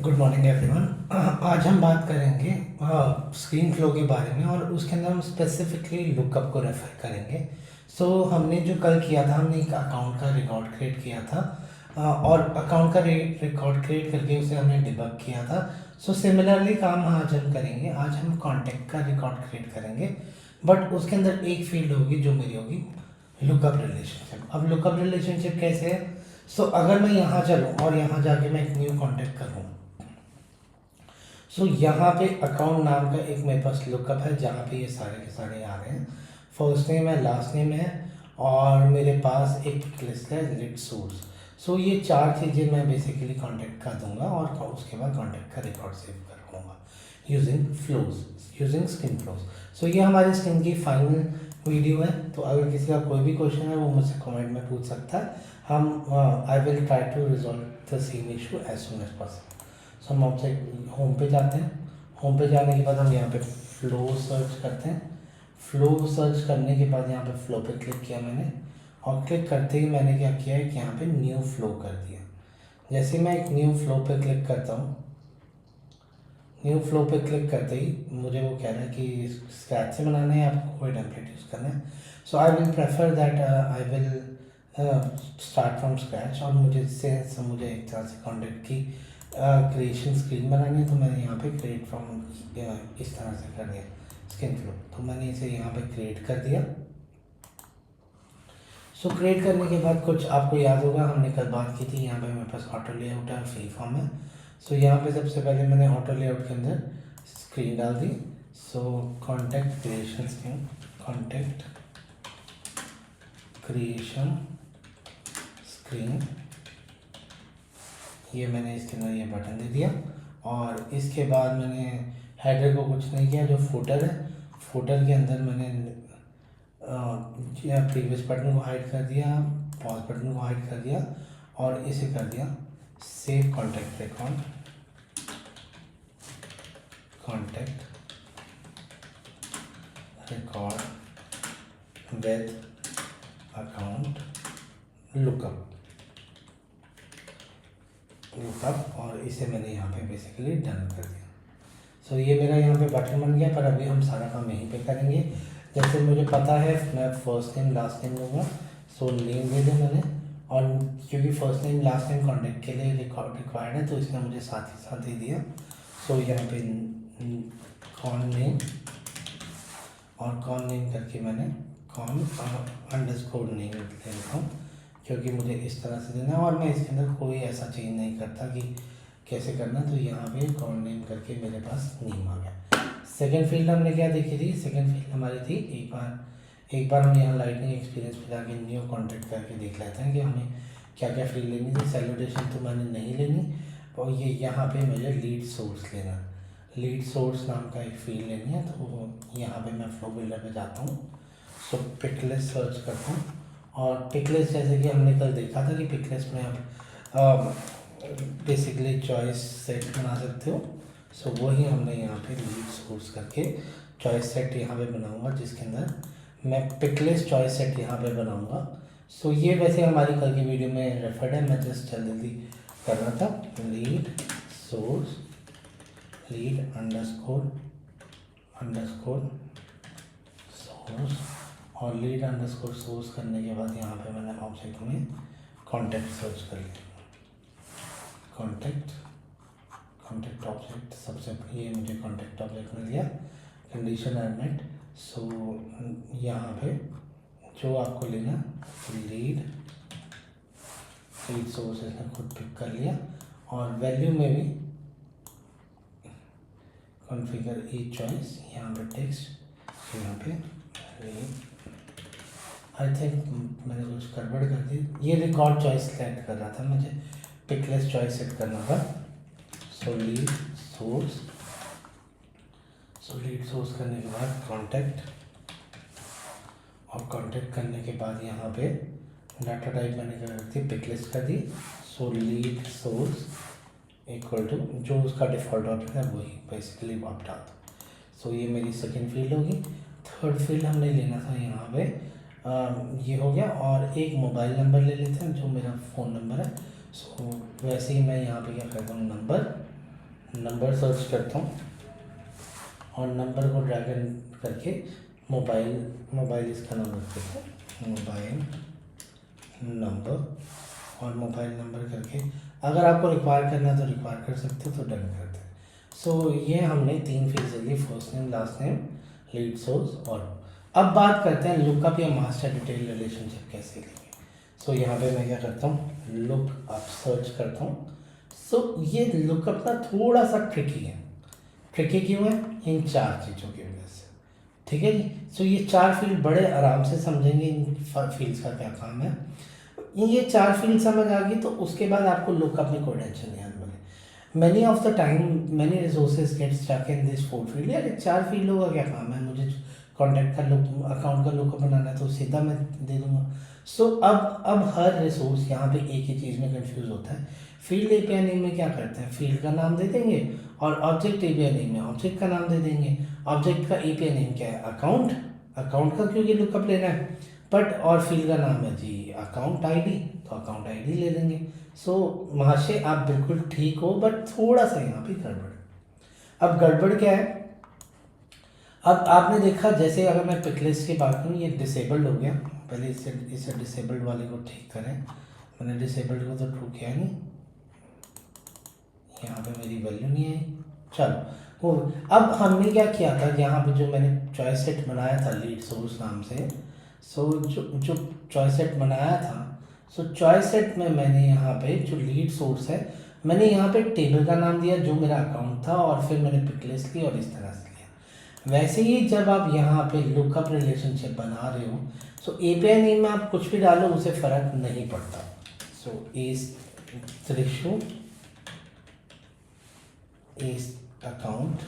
Good morning everyone. आज हम बात करेंगे स्क्रीन फ्लो के बारे में और उसके अंदर हम स्पेसिफिकली लुकअप को रेफर करेंगे। हमने जो कल किया था, हमने एक अकाउंट का रिकॉर्ड क्रिएट किया था और अकाउंट का रिकॉर्ड क्रिएट करके उसे हमने डिबग किया था। सिमिलरली काम आज हम करेंगे। आज हम कॉन्टैक्ट का रिकॉर्ड क्रिएट करेंगे, बट उसके अंदर एक फील्ड होगी जो मेरी होगी लुकअप रिलेशनशिप। अब लुकअप रिलेशनशिप कैसे है? अगर मैं यहाँ चलूँ और यहाँ जाके मैं एक न्यू कॉन्टैक्ट करूँ, यहाँ पे अकाउंट नाम का एक मेरे पास लुकअप है जहाँ पे ये सारे के सारे आ रहे हैं। फर्स्ट नेम है, लास्ट नेम है और मेरे पास एक लिस्ट है लीड सोर्स। ये चार चीज़ें मैं बेसिकली कॉन्टैक्ट कर दूंगा और उसके बाद कॉन्टैक्ट का रिकॉर्ड सेव कर लूँगा using flows, using screen flows. ये हमारी स्क्रीन की फाइनल वीडियो है। तो अगर किसी का कोई भी क्वेश्चन है वो मुझसे कमेंट में पूछ सकता है। हम I will try to resolve the same issue as soon as possible. हम आपसे होम पे जाते हैं। होम पे जाने के बाद हम यहाँ पे फ्लो सर्च करते हैं। फ्लो सर्च करने के बाद यहाँ पे फ्लो पे क्लिक किया मैंने और क्लिक करते ही मैंने क्या किया है कि यहाँ पे न्यू फ्लो कर दिया। जैसे मैं एक न्यू फ्लो पे क्लिक करता हूँ, न्यू फ्लो पे क्लिक करते ही मुझे वो कह रहा है कि स्क्रैच से बनाना है, आपको कोई टेम्पलेट यूज़ करना है। I will prefer that I will start from scratch. और मुझे एक तरह से कॉन्टेक्ट की क्रिएशन स्क्रीन बनानी है, तो मैंने यहाँ पे क्रिएट फ्रॉम इस तरह से कर दिया स्क्रीन फ्लो। तो मैंने इसे यहाँ पे क्रिएट कर दिया। क्रिएट करने के बाद कुछ आपको याद होगा, हमने कल बात की थी, यहाँ पे मेरे पास ऑटो लेआउट है, फ्री फॉर्म है। यहाँ पे सबसे पहले मैंने ऑटो लेआउट के अंदर स्क्रीन डाल दी। Contact creation screen, contact creation screen, ये मैंने इसके अंदर ये बटन दे दिया। और इसके बाद मैंने हेडर को कुछ नहीं किया, जो फुटर है, फुटर के अंदर मैंने प्रीवियस बटन को हाइड कर दिया, पॉज बटन को हाइड कर दिया और इसे कर दिया save contact record, contact record with account lookup, और इसे मैंने यहाँ पे बेसिकली डन कर दिया। ये मेरा यहाँ पे बटन बन गया। पर अभी हम सारा काम यहीं पे करेंगे। जैसे मुझे पता है मैं फर्स्ट नेम लास्ट नेम लूँगा, नेम दे दिया मैंने। और क्योंकि first name last name contact के लिए रिक्वायर्ड है, तो इसने मुझे साथ ही साथ दे दिया। यहाँ पे कॉन नेम, और कॉन नेम करके मैंने कॉन अंडरस्कोर नेम ले लेता हूँ, क्योंकि मुझे इस तरह से देना है और मैं इसके अंदर कोई ऐसा चेंज नहीं करता कि कैसे करना। तो यहाँ पे कॉन नेम करके मेरे पास नेम आ गया। सेकेंड फील्ड हमने क्या देखी थी? सेकेंड फील्ड हमारी थी, एक बार हम यहाँ लाइटनिंग एक्सपीरियंस पे जाके न्यू कॉन्टैक्ट करके देख लेते हैं कि हमें क्या क्या फील्ड लेनी थी। सैल्यूटेशन तो मैंने नहीं लेनी, और ये यहाँ पे मुझे लीड सोर्स लेना, लीड सोर्स नाम का एक फील्ड लेनी है। तो यहाँ पे मैं फ्लो बिल्डर पे जाता हूँ, पिकलिस्ट सर्च करता हूँ। और पिकलिस्ट जैसे कि हमने कल देखा था कि पिकलिस्ट में आप बेसिकली चॉइस सेट बना सकते हो। वही हमने यहाँ पे लीड सोर्स करके चॉइस सेट यहाँ पे बनाऊंगा, जिसके अंदर मैं पिकलिस्ट चॉइस सेट यहाँ पे बनाऊंगा। ये वैसे हमारी कल की वीडियो में रेफर्ड है, मैं जस्ट जल्दी कर रहा था। Lead source, lead underscore source, और लीड अंडरस्कोर सोर्स करने के बाद यहाँ पे मैंने ऑब्जेक्ट में कॉन्टैक्ट सर्च कर लिया। कॉन्टैक्ट ऑब्जेक्ट, सबसे ये मुझे कॉन्टैक्ट ऑब्जेक्ट मिल गया। Condition admit. यहाँ पे जो आपको लेना, लीड सोर्स इसने खुद पिक कर लिया। और वैल्यू में भी कॉन्फ़िगर ईच चॉइस, यहाँ पे टेक्स्ट, यहाँ पे आई थिंक मैंने कुछ गड़बड़ कर दी। ये रिकॉर्ड चॉइस सेलेक्ट कर रहा था, मुझे पिकलिस्ट चॉइस सेट करना था। लीड सोर्स करने के बाद कॉन्टैक्ट, और कॉन्टैक्ट करने के बाद यहाँ पे डाटा टाइप मैंने क्या कर दी, पिकलिस्ट कर दी। लीड सोर्स इक्वल टू जो उसका डिफ़ॉल्ट ऑप्शन है वही बेसिकली आप डाल दो। ये मेरी सेकेंड फील्ड होगी। थर्ड फील्ड हमने लेना था यहाँ पे, ये हो गया। और एक मोबाइल नंबर ले लेते हैं जो मेरा फ़ोन नंबर है। वैसे ही मैं यहाँ पे क्या करता हूँ, नंबर नंबर सर्च करता हूँ और नंबर को ड्रैग करके मोबाइल इसका नाम रख देता हूँ, मोबाइल नंबर, और मोबाइल नंबर करके अगर आपको रिक्वायर करना है तो रिक्वायर कर सकते हो, तो डन कर दें। सो ये हमने 3 फील्ड ले ली, first name, last name, lead source और अब बात करते हैं लुकअप या मास्टर डिटेल रिलेशनशिप कैसे लेंगे। सो यहाँ पे मैं क्या करता हूँ, लुक अप सर्च करता हूँ। सो ये लुकअप ना थोड़ा सा ट्रिकी है। ट्रिकी क्यों है? इन 4 चीज़ों की वजह से, ठीक है जी। सो ये 4 फील्ड बड़े आराम से समझेंगे इन फील्ड्स का क्या काम है। ये 4 फील्ड समझ आ गई तो उसके बाद आपको लुकअप में कोई टेंशन नहीं आने वाली। Many of the time many resources get stuck in this 4 field. यार 4 फील्डों का क्या काम है, मुझे कॉन्टैक्ट का लुक, अकाउंट का लुकअप बनाना है तो सीधा मैं दे दूंगा। सो अब हर रिसोर्स यहाँ पे एक ही चीज़ में कंफ्यूज होता है। फील्ड एपीआई नेम में क्या करते हैं, फील्ड का नाम दे देंगे और ऑब्जेक्ट एपीआई नेम में ऑब्जेक्ट का नाम दे देंगे। ऑब्जेक्ट का एपीआई नेम क्या है, अकाउंट, अकाउंट का क्योंकि लुकअप लेना है, बट और फील्ड का नाम है जी अकाउंट आईडी, तो अकाउंट आईडी ले लेंगे। सो महाशय आप बिल्कुल ठीक हो, बट थोड़ा सा यहाँ पे गड़बड़। अब गड़बड़ क्या है, अब आपने देखा जैसे अगर मैं पिकलिस्ट की बात करूँ, ये डिसेबल्ड हो गया, पहले इसे डिसेबल्ड वाले को ठीक करें। मैंने डिसेबल्ड को तो ट्रू किया नहीं, यहाँ पे मेरी वैल्यू नहीं आई। चलो वो अब हमने क्या किया था, यहाँ पे जो मैंने चॉइस सेट बनाया था लीड सोर्स नाम से, सो जो चॉइस सेट बनाया था, सो चॉइस सेट में मैंने यहाँ पे जो लीड सोर्स है, मैंने यहाँ पे टेबल का नाम दिया जो मेरा अकाउंट था, और फिर मैंने पिकलिस्ट ली और इस तरह से लिया। वैसे ही जब आप यहाँ पे लुकअप रिलेशनशिप बना रहे हो, सो एपीआई नेम में आप कुछ भी डालो उसे फ़र्क नहीं पड़ता। सो इस त्रिशु इस अकाउंट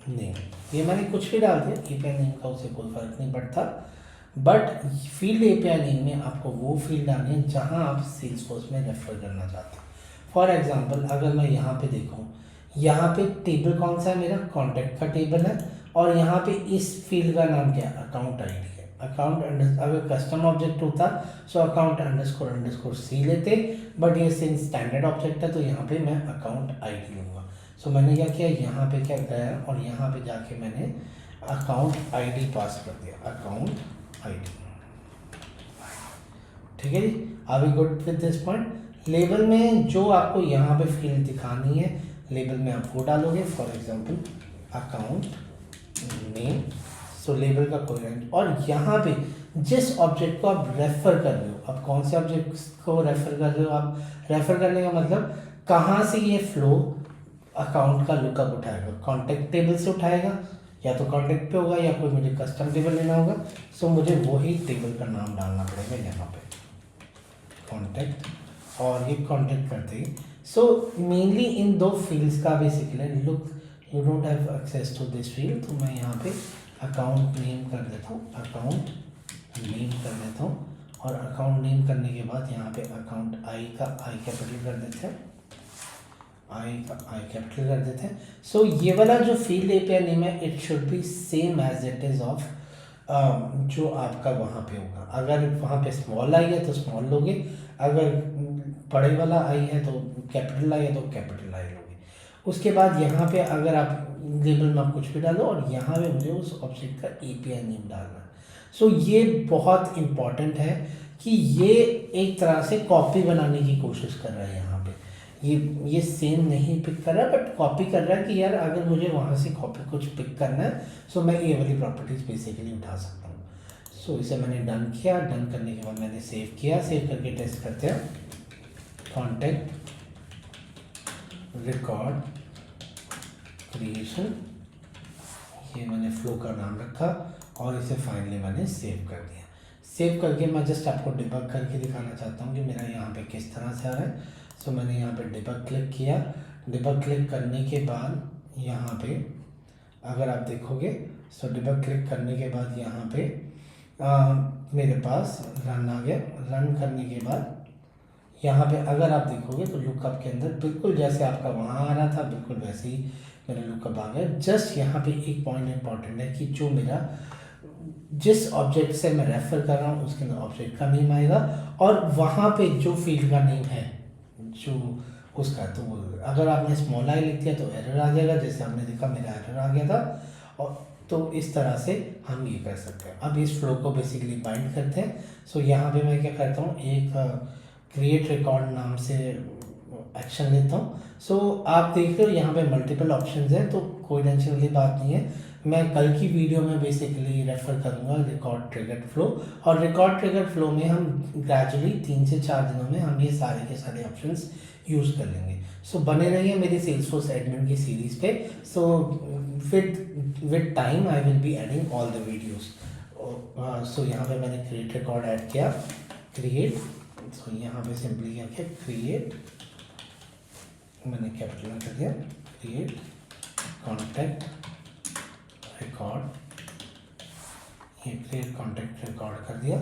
नेम, ये मैंने कुछ भी डाल दिया, एपीआई नेम का उसे कोई फ़र्क नहीं पड़ता। बट फील्ड एपीआई नेम में आपको वो फील्ड डालनी है जहाँ आप सेल्सफोर्स में रेफर करना चाहते हैं। फॉर एग्जांपल अगर मैं यहाँ पे देखूँ, यहाँ पे टेबल कौन सा है, मेरा कॉन्टैक्ट का टेबल है, और यहाँ पे इस फील्ड का नाम क्या है, अकाउंट आईडी है। अकाउंट अगर कस्टम ऑब्जेक्ट होता सो अकाउंट अंडरस्कोर सी लेते, बट ये स्टैंडर्ड ऑब्जेक्ट है तो यहाँ पे मैं अकाउंट आईडी लूँगा। सो मैंने क्या किया, यहाँ पे क्या गया और यहाँ पे जाके मैंने अकाउंट आईडी पास कर दिया, अकाउंट आईडी, ठीक है जी। Are we good with this point. Label में जो आपको यहाँ पे फील्ड दिखानी है, लेबल में आप वो डालोगे, for example account name. So label का कोई रेंज, और यहाँ पे जिस ऑब्जेक्ट को आप रेफर कर रहे हो, अब कौन से ऑब्जेक्ट को रेफर कर रहे हो आप, रेफर करने का मतलब कहाँ से ये फ्लो अकाउंट का लुकअप उठाएगा, कॉन्टैक्ट टेबल से उठाएगा, या तो कॉन्टैक्ट पे होगा या कोई मुझे कस्टम टेबल लेना होगा। सो मुझे वही टेबल का नाम डालना पड़ेगा यहाँ पे, कॉन्टैक्ट, और ये कॉन्टैक्ट करते ही। सो मेनली इन 2 फील्ड्स का basically look, you don't have access to this field, तो मैं यहाँ पे अकाउंट नेम कर देता हूँ, अकाउंट नेम कर देता हूँ, और अकाउंट नेम करने के बाद यहाँ पे अकाउंट आई का आई कैपिटल कर देते हैं, आई का आई कैपिटल कर देते हैं। सो ये वाला जो फील्ड एपीआई नेम है, it should be same as it is of जो आपका वहाँ पे होगा। अगर वहाँ पे स्मॉल आई है तो स्मॉल लोगे, अगर बड़े वाला आई है तो कैपिटल आई है तो कैपिटल आई लोगे। उसके बाद यहाँ पे अगर आप लेबल में आप कुछ भी डालो, और यहाँ पे मुझे उस ऑब्जेक्ट का एपीआई नेम डालना है। सो ये बहुत इम्पॉर्टेंट है कि ये एक तरह से कॉपी बनाने की कोशिश कर रहा है यहाँ पे, ये सेम नहीं पिक कर रहा है बट कॉपी कर रहा है कि यार अगर मुझे वहाँ से कॉपी कुछ पिक करना है, सो मैं ये वाली प्रॉपर्टीज बेसिकली उठा सकता हूँ। सो इसे मैंने डन किया, डन करने के बाद मैंने सेव किया, सेव करके टेस्ट करते हैं, कॉन्टैक्ट रिकॉर्ड क्रिएशन, ये मैंने फ्लो का नाम रखा और इसे फाइनली मैंने सेव कर दिया। सेव करके मैं जस्ट आपको डिबग करके दिखाना चाहता हूँ कि मेरा यहाँ पे किस तरह से आ रहा है। सो मैंने यहाँ पे डिबग क्लिक किया, डिबग क्लिक करने के बाद यहाँ पे अगर आप देखोगे, सो डिबग क्लिक करने के बाद यहाँ पे मेरे पास रन आ गया। रन करने के बाद यहाँ पे अगर आप देखोगे तो लुकअप के अंदर बिल्कुल जैसे आपका वहाँ आ रहा था बिल्कुल वैसे ही मेरा लुकअप आ गया। जस्ट यहाँ पे एक पॉइंट इंपॉर्टेंट है कि जो मेरा जिस ऑब्जेक्ट से मैं रेफर कर रहा हूँ उसके अंदर ऑब्जेक्ट का नेम आएगा, और वहाँ पे जो फील्ड का नेम है, जो उसका। तो अगर आपने स्मॉल आई लिख दिया तो एरर आ जाएगा, जैसे आपने देखा मेरा एरर आ गया था। और तो इस तरह से हम ये कर सकते हैं। अब इस फ्लो को बेसिकली बाइंड करते हैं। सो यहाँ पे मैं क्या करता हूँ, एक क्रिएट रिकॉर्ड नाम से एक्शन लेता हूँ। सो आप देख रहे हो यहाँ पे मल्टीपल ऑप्शंस हैं, तो कोई टेंशन वाली बात नहीं है। मैं कल की वीडियो में बेसिकली रेफर करूँगा रिकॉर्ड ट्रिगर्ड फ्लो, और रिकॉर्ड ट्रिगर्ड फ्लो में हम ग्रेजुअली 3 से 4 दिनों में हम ये सारे के सारे ऑप्शंस यूज़ कर लेंगे। सो बने रहिए मेरी सेल्सफोर्स एडमिन की सीरीज़ पे। So with time I will be adding all the videos. So यहाँ पे मैंने क्रिएट रिकॉर्ड ऐड किया, क्रिएट। सो यहाँ पे सिंपली क्या किया, क्रिएट, मैंने कैपिटल में कर दिया, क्रिएट कॉन्टैक्ट रिकॉर्ड, ये क्रिएट कॉन्टैक्ट रिकॉर्ड कर दिया।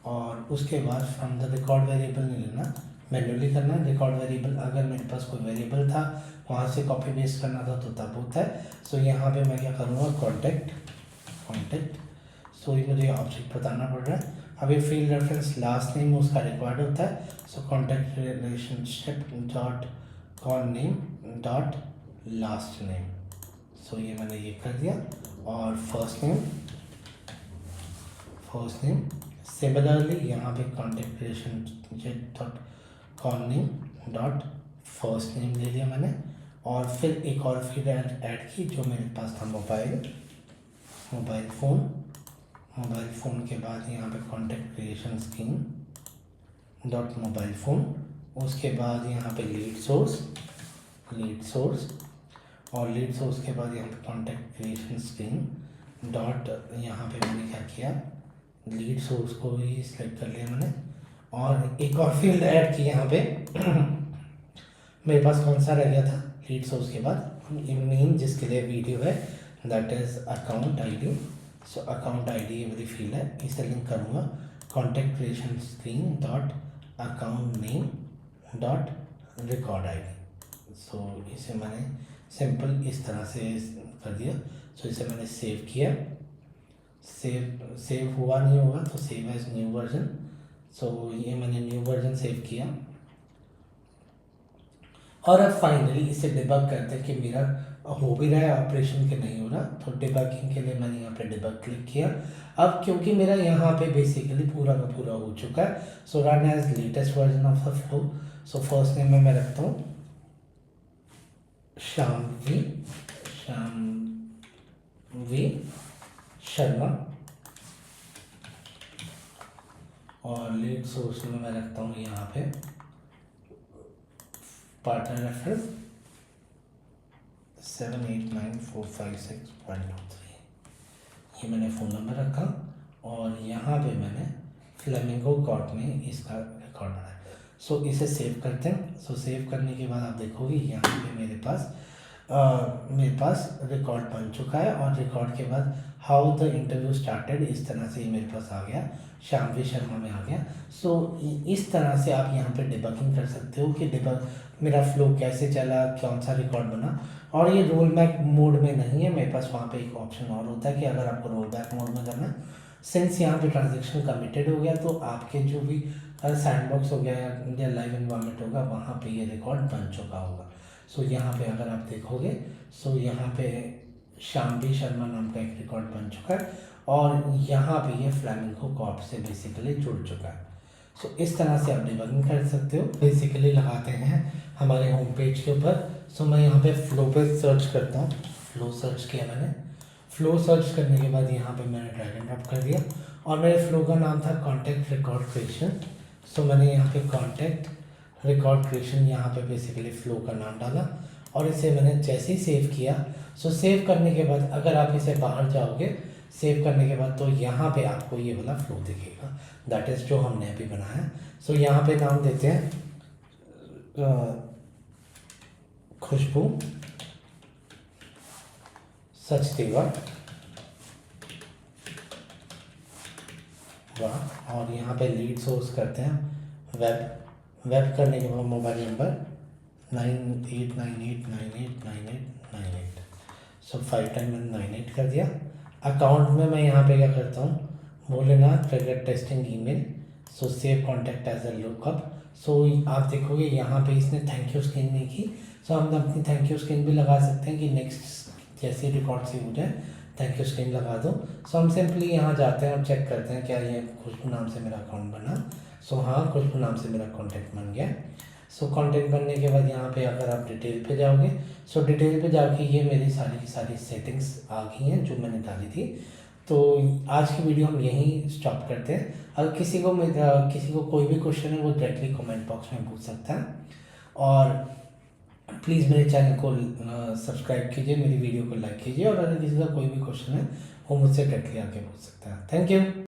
और उसके बाद फ्रॉम द रिकॉर्ड वेरिएबल नहीं लेना, मैन्युअली करना है। रिकॉर्ड वेरिएबल अगर मेरे पास कोई वेरिएबल था वहाँ से कॉपी पेस्ट करना था तो तब होता है। सो यहाँ पे मैं क्या करूँगा, कॉन्टैक्ट। सो ये मुझे ऑब्जेक्ट बताना पड़ रहा है। अब ये फील्ड रेफरेंस लास्ट नेम उसका रिक्वायर्ड होता है। So contact relationship dot con name dot last name. So ये मैंने ये कर दिया। और फर्स्ट नेम सिमिलरली यहाँ पे contact relationship dot con name dot first name ले लिया मैंने। और फिर एक और फील्ड ऐड की जो मेरे पास था, मोबाइल फ़ोन के बाद यहाँ पे contact creation scheme dot mobile phone. उसके बाद यहाँ पे लीड सोर्स, और लीड सोर्स के बाद यहाँ पे कॉन्टैक्ट क्रिएशन स्कीम डॉट, यहाँ पे मैंने क्या किया, लीड सोर्स को ही सिलेक्ट कर लिया मैंने। और एक और फील्ड ऐड की यहाँ पे मेरे पास कौन सा रह गया था, लीड सोर्स के बाद मेन जिसके लिए वीडियो है, that is account ID. So account ID ये वाली फील्ड है, इसे लिंक करूँगा contact creation screen dot account name dot record ID. So इसे मैंने सिंपल इस तरह से कर दिया। सो इसे मैंने सेव किया, सेव हुआ नहीं होगा तो सेव एज न्यू वर्जन। सो ये मैंने न्यू वर्जन सेव किया। और अब फाइनली इसे डिबग करते हैं कि मेरा हो भी रहा है ऑपरेशन के नहीं हो रहा। तो डिबगिंग के लिए मैंने यहाँ पे डिबग क्लिक किया। अब क्योंकि मेरा यहाँ पे बेसिकली पूरा का पूरा हो चुका है, so run as latest version of the flow. So first name में मैं रखता हूँ शामवी शर्मा, और लीड सोर्स में मैं रखता हूँ यहाँ पे पार्टनर रेफरेंस 789456.23, ये मैंने फ़ोन नंबर रखा। और यहाँ पे मैंने फ्लेमिंगो कॉर्ट में इसका रिकॉर्ड बनाया। सो इसे सेव करते हैं। सो सेव करने के बाद आप देखोगे यहाँ पे मेरे पास रिकॉर्ड बन चुका है। और रिकॉर्ड के बाद हाउ द इंटरव्यू स्टार्टेड, इस तरह से ये मेरे पास आ गया, शामवी शर्मा में आ गया। सो इस तरह से आप यहाँ पे डिबगिंग कर सकते हो कि मेरा फ्लो कैसे चला, कौन सा रिकॉर्ड बना। और ये रोल बैक मोड में नहीं है, मेरे पास वहाँ पे एक ऑप्शन और होता है कि अगर आपको रोल बैक मोड में करना है, सिंस यहाँ पे ट्रांजेक्शन कमिटेड हो गया तो आपके जो भी सैंडबॉक्स हो गया या लाइव इन्वायरमेंट होगा वहाँ पे ये रिकॉर्ड बन चुका होगा। सो यहाँ पे अगर आप देखोगे, सो यहाँ पे शामवी शर्मा नाम का एक रिकॉर्ड बन चुका है और यहाँ पे ये फ्लेमिंगो कॉर्प से बेसिकली जुड़ चुका है। सो इस तरह से आप डिबगिंग कर सकते हो। बेसिकली लगाते हैं हमारे होम पेज के ऊपर। सो मैं यहाँ पे फ्लो पे सर्च करता हूँ, फ्लो सर्च किया मैंने। फ्लो सर्च करने के बाद यहाँ पे मैंने ड्रैग एंड ड्रॉप कर दिया और मेरे फ्लो का नाम था कॉन्टैक्ट रिकॉर्ड क्रिएशन। सो मैंने यहाँ पे कॉन्टैक्ट रिकॉर्ड क्रिएशन यहाँ पे बेसिकली फ्लो का नाम डाला और इसे मैंने जैसे ही सेव किया। सो सेव करने के बाद अगर आप इसे बाहर जाओगे सेव करने के बाद तो यहाँ पे आपको ये वाला फ्लो दिखेगा, दैट इज़ जो हमने अभी बनाया। सो यहाँ पे नाम देते हैं खुशबू सचदेवा वाह। और यहाँ पे लीड सोर्स करते हैं वेब करने के बाद मोबाइल नंबर 9898989898। सो 5 टाइम मैंने 98 कर दिया। अकाउंट में मैं यहाँ पे क्या करता हूँ, Bholenath trigger testing email. So save contact as a lookup. So आप देखोगे यहाँ पे इसने थैंक यू स्क्रीन नहीं की। सो हम अपनी थैंक यू स्क्रीन भी लगा सकते हैं कि नेक्स्ट जैसे रिकॉर्ड सेव हो जाए थैंक यू स्क्रीन लगा दो। सो हम सिंपली यहाँ जाते हैं और चेक करते हैं क्या ये खुशबू नाम से मेरा अकाउंट बना। सो हाँ, खुशबू नाम से मेरा कॉन्टैक्ट बन गया। सो कॉन्टैक्ट बनने के बाद यहाँ पे अगर आप डिटेल पे जाओगे, सो डिटेल पे जाके ये मेरी सारी की सारी सेटिंग्स आ गई हैं जो मैंने डाली थी। तो आज की वीडियो हम यहीं स्टॉप करते हैं। अगर किसी को कोई भी क्वेश्चन है वो डायरेक्टली कमेंट बॉक्स में पूछ सकता है। और प्लीज़ मेरे चैनल को सब्सक्राइब कीजिए, मेरी वीडियो को लाइक कीजिए, और अगर किसी का कोई भी क्वेश्चन है वो मुझसे डायरेक्टली आके पूछ सकता है। Thank you.